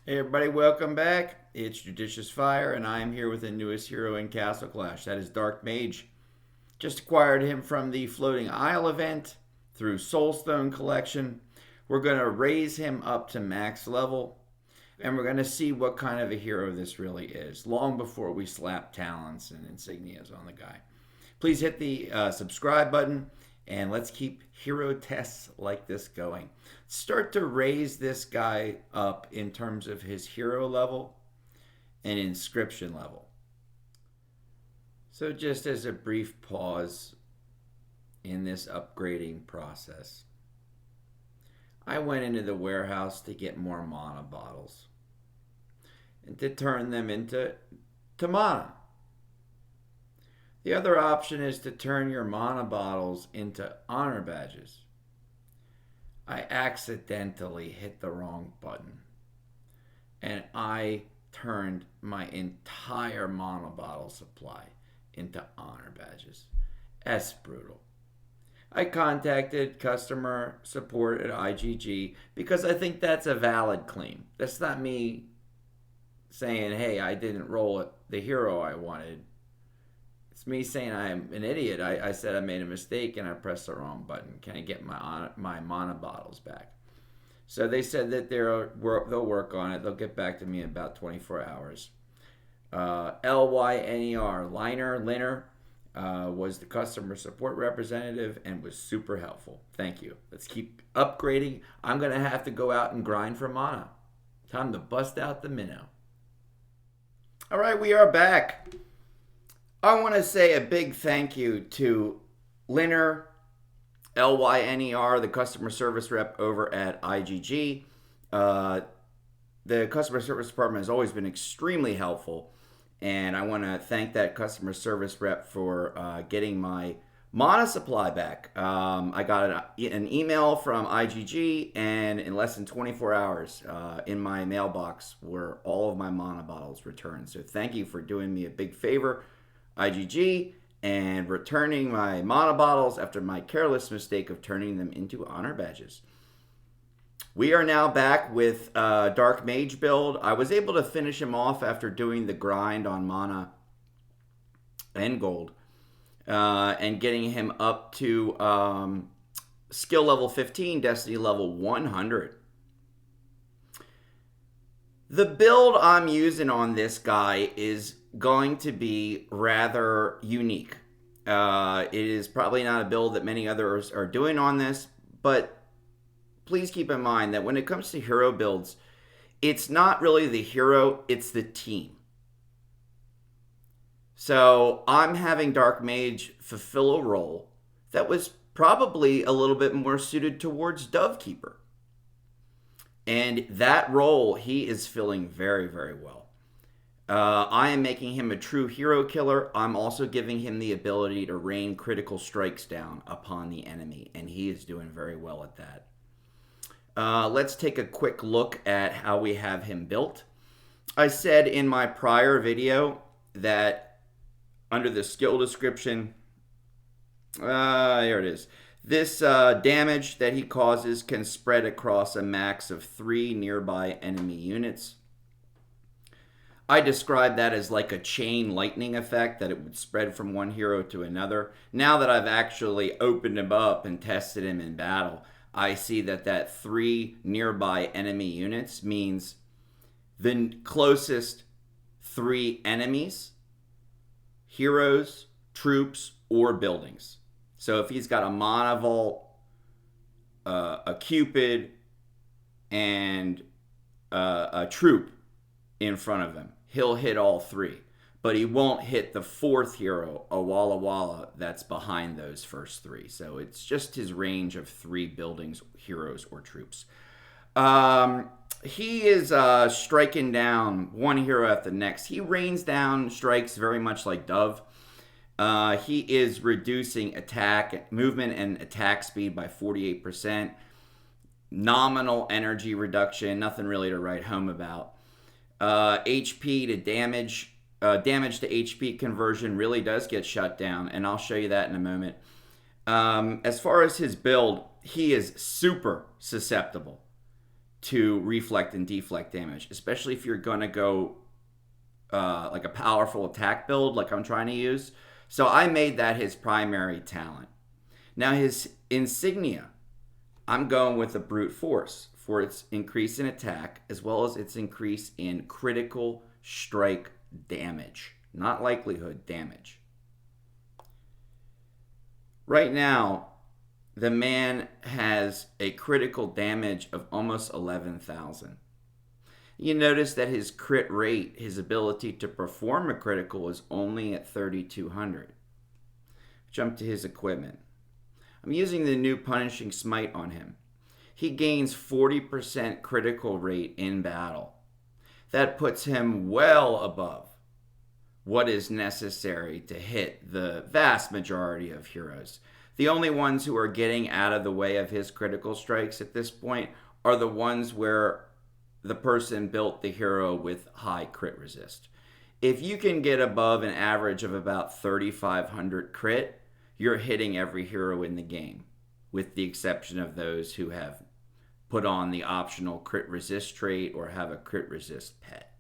Hey everybody, welcome back. It's JudiciousFire, and I am here with the newest hero in Castle Clash. That is Dark Mage. Just acquired him from the Floating Isle event through Soulstone Collection. We're going to raise him up to max level, and we're going to see what kind of a hero this really is, long before we slap talents and insignias on the guy. Please hit the subscribe button, and let's keep hero tests like this going. Start to raise this guy up in terms of his hero level and inscription level. So just as a brief pause in this upgrading process, I went into the warehouse to get more mana bottles and to turn them into mana. The other option is to turn your mana bottles into honor badges. I accidentally hit the wrong button, and I turned my entire mana bottle supply into honor badges. That's brutal. I contacted customer support at IGG because I think that's a valid claim. That's not me saying, hey, I didn't roll the hero I wanted. It's me saying I'm an idiot. I said I made a mistake and I pressed the wrong button. Can I get my mana bottles back? So they said that they'll work on it. They'll get back to me in about 24 hours. Liner, was the customer support representative and was super helpful. Thank you. Let's keep upgrading. I'm going to have to go out and grind for mana. Time to bust out the minnow. All right, we are back. I want to say a big thank you to Liner, Lyner, the customer service rep over at IGG. The customer service department has always been extremely helpful, and I want to thank that customer service rep for getting my mana supply back. I got an email from IGG, and in less than 24 hours in my mailbox were all of my mana bottles returned. So thank you for doing me a big favor, IGG, and returning my mana bottles after my careless mistake of turning them into honor badges. We are now back with Dark Mage build. I was able to finish him off after doing the grind on mana and gold and getting him up to skill level 15, destiny level 100. The build I'm using on this guy is going to be rather unique. It is probably not a build that many others are doing on this, but please keep in mind that when it comes to hero builds, it's not really the hero, it's the team. So I'm having Dark Mage fulfill a role that was probably a little bit more suited towards Dovekeeper. And that role he is filling very, very well. I am making him a true hero killer. I'm also giving him the ability to rain critical strikes down upon the enemy, and he is doing very well at that. Let's take a quick look at how we have him built. I said in my prior video that under the skill description, here it is. This damage that he causes can spread across a max of 3 nearby enemy units. I describe that as like a chain lightning effect, that it would spread from one hero to another. Now that I've actually opened him up and tested him in battle, I see that 3 nearby enemy units means the closest 3 enemies, heroes, troops, or buildings. So if he's got a Mana Vault, a Cupid, and a troop in front of him, he'll hit all 3. But he won't hit the 4th hero, a Walla Walla, that's behind those first 3. So it's just his range of 3 buildings, heroes, or troops. He is striking down one hero after the next. He rains down strikes very much like Dove. He is reducing attack, movement, and attack speed by 48%. Nominal energy reduction, nothing really to write home about. HP to damage to HP conversion really does get shut down, and I'll show you that in a moment. As far as his build, he is super susceptible to reflect and deflect damage, especially if you're going to go like a powerful attack build like I'm trying to use. So I made that his primary talent. Now his insignia, I'm going with a brute force for its increase in attack as well as its increase in critical strike damage, not likelihood, damage. Right now, the man has a critical damage of almost 11,000. You notice that his crit rate, his ability to perform a critical, is only at 3,200. Jump to his equipment. I'm using the new Punishing Smite on him. He gains 40% critical rate in battle. That puts him well above what is necessary to hit the vast majority of heroes. The only ones who are getting out of the way of his critical strikes at this point are the ones where the person built the hero with high crit resist. If you can get above an average of about 3,500 crit, you're hitting every hero in the game, with the exception of those who have put on the optional crit resist trait or have a crit resist pet.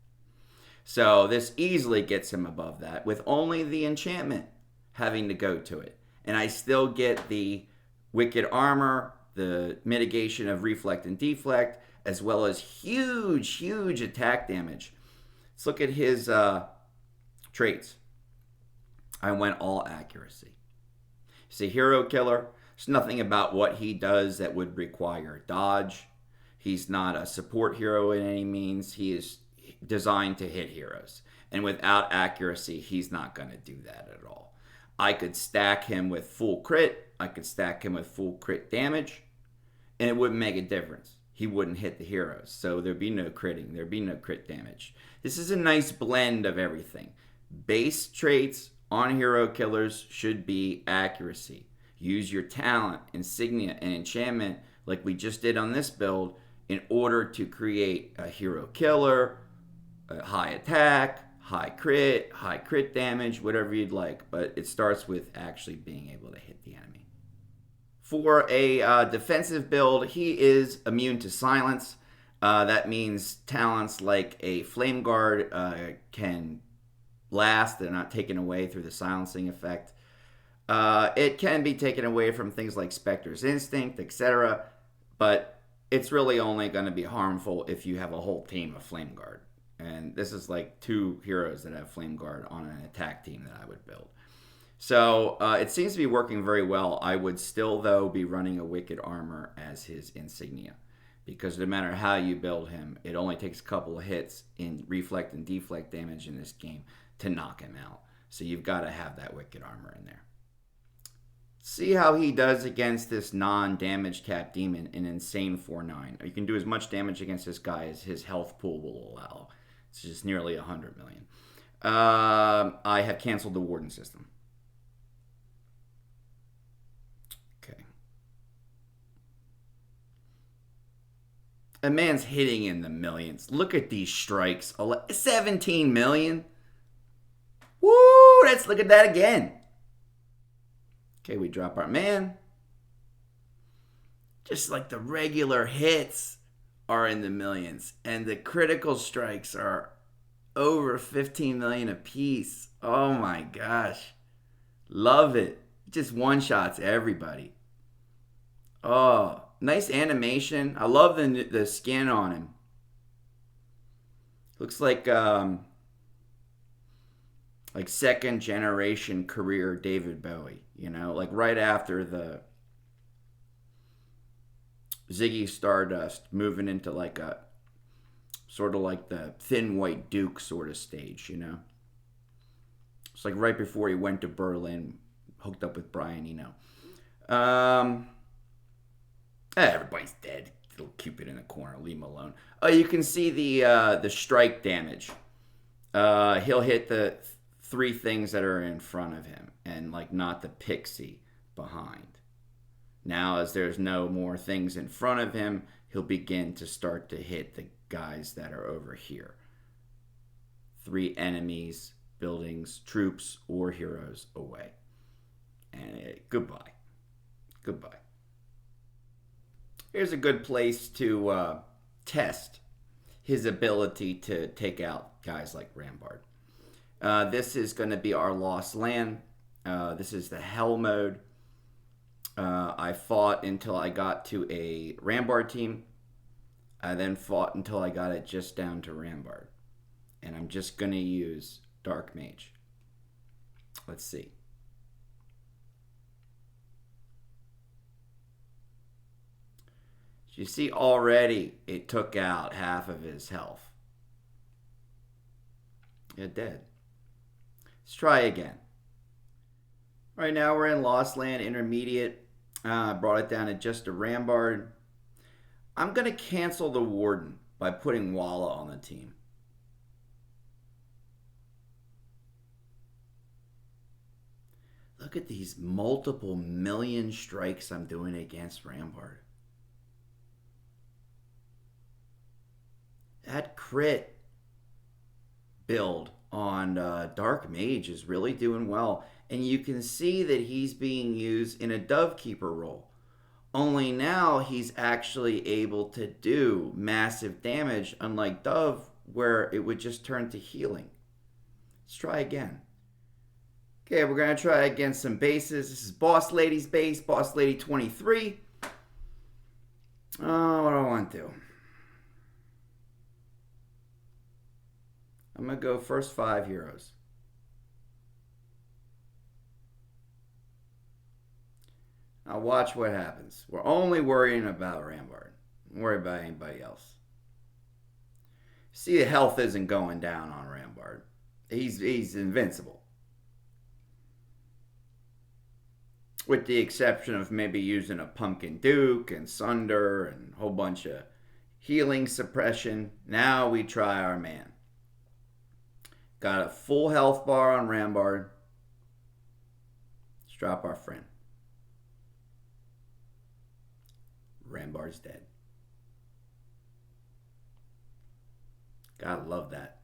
So this easily gets him above that, with only the enchantment having to go to it. And I still get the wicked armor, the mitigation of reflect and deflect, as well as huge attack damage. Let's look at his traits. I went all accuracy. He's a hero killer. There's nothing about what he does that would require dodge. He's not a support hero in any means. He is designed to hit heroes. And without accuracy, he's not going to do that at all. I could stack him with full crit. I could stack him with full crit damage. And it wouldn't make a difference. He wouldn't hit the heroes. So there'd be no critting. There'd be no crit damage. This is a nice blend of everything. Base traits on hero killers should be accuracy. Use your talent, insignia, and enchantment like we just did on this build in order to create a hero killer, a high attack, high crit damage, whatever you'd like. But it starts with actually being able to hit the enemy. For a defensive build, he is immune to silence. That means talents like a Flame Guard can last. They're not taken away through the silencing effect. It can be taken away from things like Spectre's Instinct, etc. But it's really only going to be harmful if you have a whole team of Flame Guard. And this is like 2 heroes that have Flame Guard on an attack team that I would build. So it seems to be working very well. I would still, though, be running a Wicked Armor as his insignia. Because no matter how you build him, it only takes a couple of hits in reflect and deflect damage in this game to knock him out. So you've got to have that Wicked Armor in there. See how he does against this non-damage cap demon in Insane 4/9. You can do as much damage against this guy as his health pool will allow. It's just nearly 100 million. I have canceled the Warden system. Okay. A man's hitting in the millions. Look at these strikes. 17 million. Woo! Let's look at that again. Okay, we drop our man. Just like the regular hits are in the millions. And the critical strikes are over 15 million a piece. Oh my gosh. Love it. Just one-shots everybody. Oh, nice animation. I love the skin on him. Looks like second generation career David Bowie, you know, like right after the Ziggy Stardust, moving into like a sort of like the Thin White Duke sort of stage, you know. It's like right before he went to Berlin, hooked up with Brian Eno. Everybody's dead. Little Cupid in the corner, leave him alone. Oh, you can see the strike damage. He'll hit the 3 things that are in front of him and like not the pixie behind. Now, as there's no more things in front of him, he'll begin to start to hit the guys that are over here. 3 enemies, buildings, troops, or heroes away. And goodbye. Goodbye. Here's a good place to test his ability to take out guys like Rambard. This is going to be our lost land. This is the hell mode. I fought until I got to a Rambard team. I then fought until I got it just down to Rambard. And I'm just going to use Dark Mage. Let's see. You see already it took out half of his health. It did. Let's try again. Right now we're in Lost Land Intermediate. I brought it down to just a Rambard. I'm going to cancel the Warden by putting Walla on the team. Look at these multiple million strikes I'm doing against Rambard. That crit build on Dark Mage is really doing well. And you can see that he's being used in a Dovekeeper role. Only now he's actually able to do massive damage, unlike Dove, where it would just turn to healing. Let's try again. Okay, we're going to try against some bases. This is Boss Lady's base, Boss Lady 23. Oh, what do I want to do? I'm going to go first 5 heroes. Now watch what happens. We're only worrying about Rambard. Don't worry about anybody else. See, the health isn't going down on Rambard. He's invincible. With the exception of maybe using a Pumpkin Duke and Sunder and a whole bunch of healing suppression. Now we try our man. Got a full health bar on Rambard. Let's drop our friend. Rambard's dead. Gotta love that.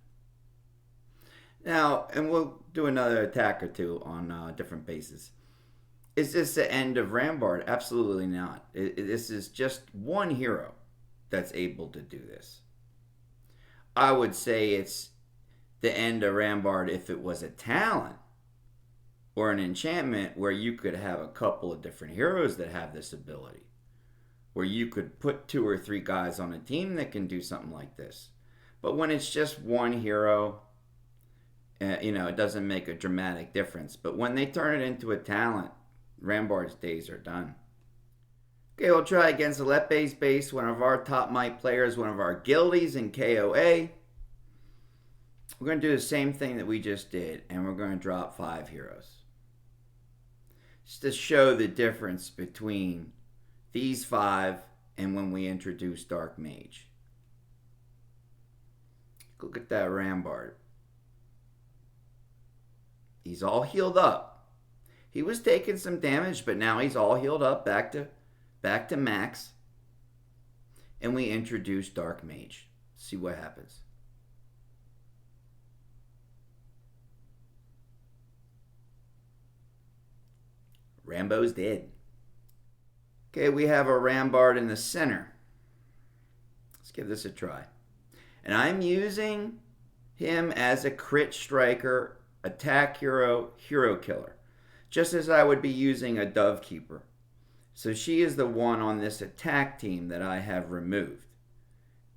Now, and we'll do another attack or two on different bases. Is this the end of Rambard? Absolutely not. This is just one hero that's able to do this. I would say it's the end of Rambard if it was a talent or an enchantment where you could have a couple of different heroes that have this ability. Where you could put 2 or 3 guys on a team that can do something like this. But when it's just one hero, it doesn't make a dramatic difference. But when they turn it into a talent, Rambard's days are done. Okay, we'll try against Alepe's base, one of our top might players, one of our guildies in KOA. We're going to do the same thing that we just did, and we're going to drop 5 heroes. Just to show the difference between these 5 and when we introduce Dark Mage. Look at that Rambard. He's all healed up. He was taking some damage, but now he's all healed up, back to max. And we introduce Dark Mage. See what happens. Rambo's dead. Okay, we have a Rambard in the center. Let's give this a try. And I'm using him as a crit striker, attack hero, hero killer. Just as I would be using a Dovekeeper. So she is the one on this attack team that I have removed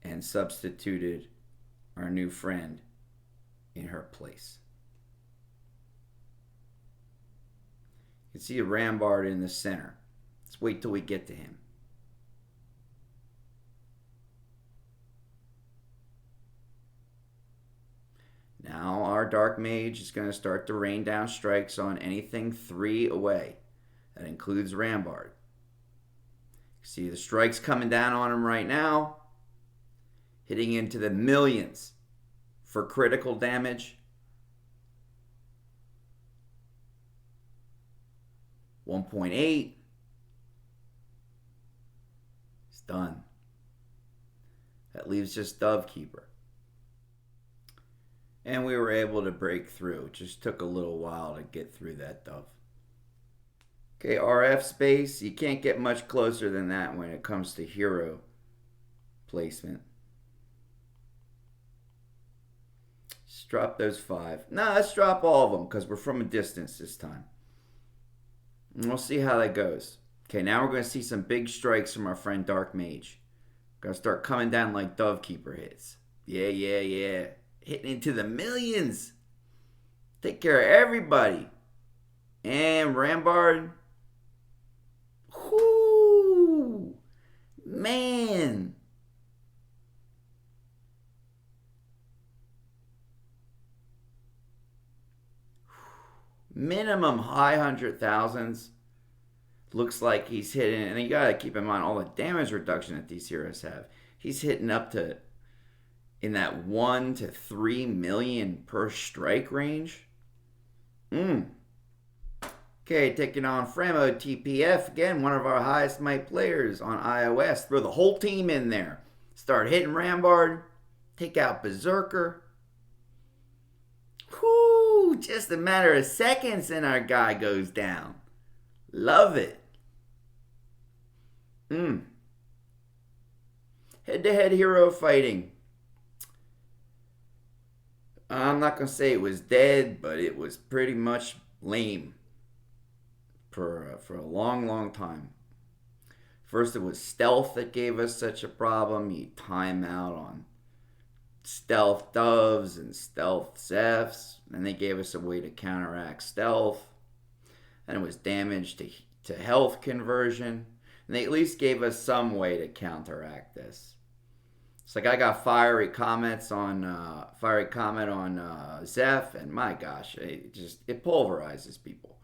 and substituted our new friend in her place. You can see a Rambard in the center. Let's wait till we get to him. Now our Dark Mage is going to start to rain down strikes on anything 3 away. That includes Rambard. See the strikes coming down on him right now. Hitting into the millions for critical damage. 1.8. It's done. That leaves just Dovekeeper. And we were able to break through. It just took a little while to get through that Dove. Okay, RF space. You can't get much closer than that when it comes to hero placement. Let's drop those 5. No, let's drop all of them because we're from a distance this time. And we'll see how that goes. Okay, now we're going to see some big strikes from our friend Dark Mage. Going to start coming down like Dovekeeper hits. Yeah, yeah, yeah. Hitting into the millions. Take care of everybody. And Rambard. Whoo! Man. Minimum high 100,000s. Looks like he's hitting, and you gotta keep in mind all the damage reduction that these heroes have. He's hitting up to in that 1 to 3 million per strike range. Okay, taking on Framo TPF again, one of our highest might players on iOS. Throw the whole team in there. Start hitting Rambard. Take out Berserker. Whoo! Just a matter of seconds and our guy goes down. Love it. Head-to-head hero fighting. I'm not going to say it was dead, but it was pretty much lame for a long, long time. First it was stealth that gave us such a problem. You time out on stealth doves and stealth Zephs, and they gave us a way to counteract stealth. And it was damage to health conversion. And they at least gave us some way to counteract this. It's like I got fiery comment on Zeph, and my gosh, it pulverizes people.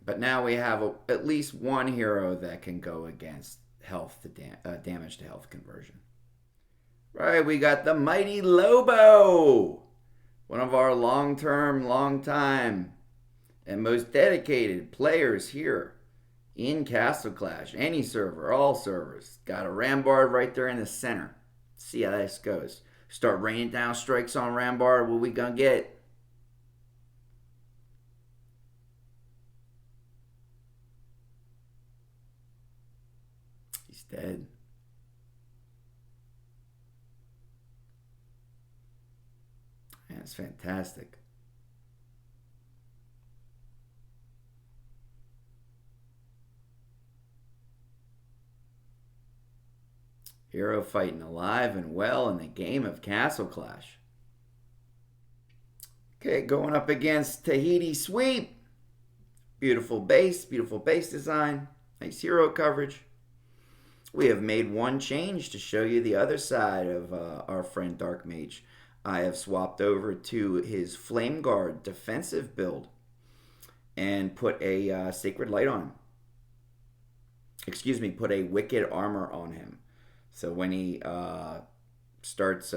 But now we have at least one hero that can go against health to damage to health conversion. Right, we got the mighty Lobo, one of our long-time, and most dedicated players here in Castle Clash. Any server, all servers. Got a Rambard right there in the center. See how this goes. Start raining down strikes on Rambard. What we gonna get? He's dead. Man, it's fantastic. Hero fighting alive and well in the game of Castle Clash. Okay, going up against Tahiti Sweep. Beautiful base design. Nice hero coverage. We have made one change to show you the other side of our friend Dark Mage. I have swapped over to his Flame Guard defensive build and put a Sacred Light on him. Excuse me, put a Wicked Armor on him. So when he starts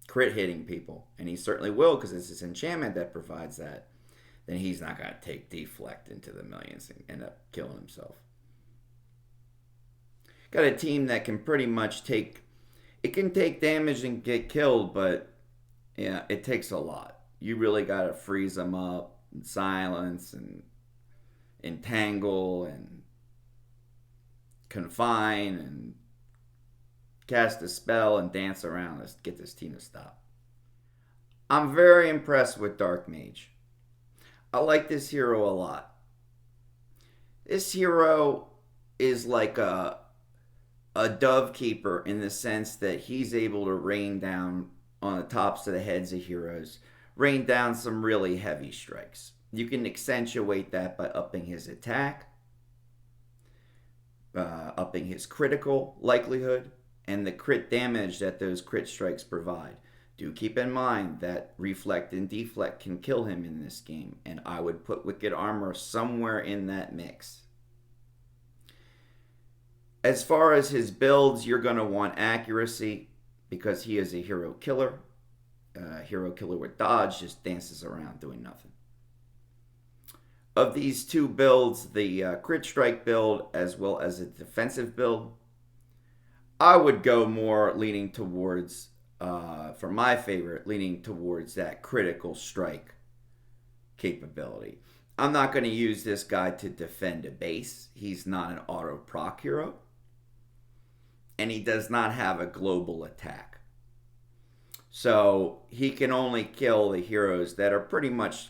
crit hitting people, and he certainly will because it's his enchantment that provides that, then he's not going to take deflect into the millions and end up killing himself. Got a team that can pretty much take damage and get killed, but yeah, it takes a lot. You really got to freeze them up and silence and entangle and confine and cast a spell and dance around. Let's get this team to stop. I'm very impressed with Dark Mage. I like this hero a lot. This hero is like a Dovekeeper in the sense that he's able to rain down on the tops of the heads of heroes, rain down some really heavy strikes. You can accentuate that by upping his attack, upping his critical likelihood, and the crit damage that those crit strikes provide. Do keep in mind that reflect and deflect can kill him in this game, and I would put Wicked Armor somewhere in that mix. As far as his builds, you're going to want accuracy because he is a hero killer. Hero killer with dodge just dances around doing nothing. Of these two builds, the crit strike build as well as a defensive build, I would go more leaning towards, for my favorite, leaning towards that critical strike capability. I'm not going to use this guy to defend a base. He's not an auto proc hero. And he does not have a global attack. So he can only kill the heroes that are pretty much,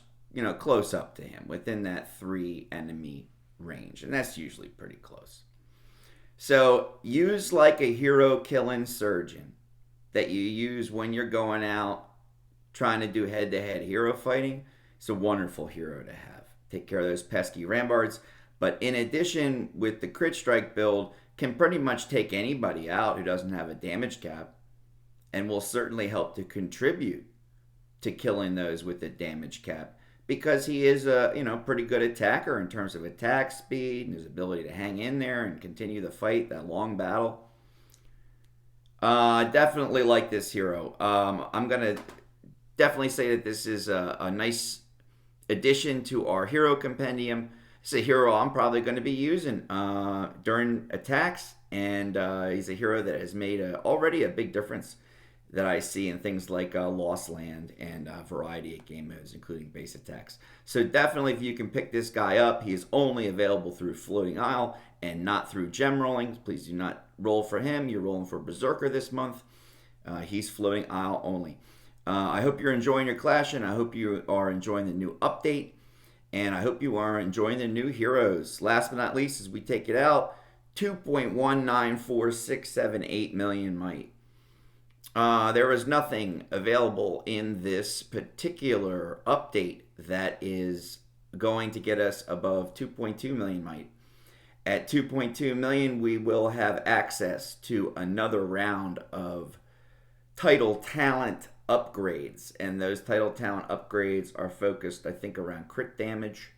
close up to him within that 3 enemy range. And that's usually pretty close. So use like a hero killing surgeon that you use when you're going out trying to do head to head hero fighting. It's a wonderful hero to have. Take care of those pesky Rambards. But in addition, with the crit strike build, can pretty much take anybody out who doesn't have a damage cap, and will certainly help to contribute to killing those with the damage cap, because he is a pretty good attacker in terms of attack speed and his ability to hang in there and continue the fight, that long battle. Definitely like this hero. I'm gonna definitely say that this is a nice addition to our hero compendium. It's a hero I'm probably going to be using during attacks, and he's a hero that has made already a big difference that I see in things like Lost Land and a variety of game modes, including base attacks. So definitely, if you can pick this guy up, he is only available through Floating Isle and not through gem rolling. Please do not roll for him. You're rolling for Berserker this month. He's Floating Isle only. I hope you're enjoying your clash, and I hope you are enjoying the new update, and I hope you are enjoying the new heroes. Last but not least, as we take it out, 2.19467 million might. There is nothing available in this particular update that is going to get us above 2.2 million might. At 2.2 million, we will have access to another round of title talent upgrades, and those title talent upgrades are focused, I think, around crit damage,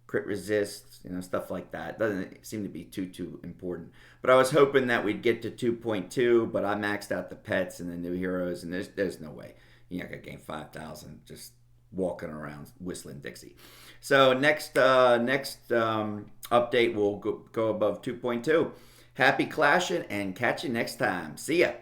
crit resist, stuff like that. Doesn't seem to be too important. But I was hoping that we'd get to 2.2, but I maxed out the pets and the new heroes, and there's no way. You're not gonna gain 5,000 just walking around whistling Dixie. So next update will go above 2.2. Happy clashing, and catch you next time. See ya.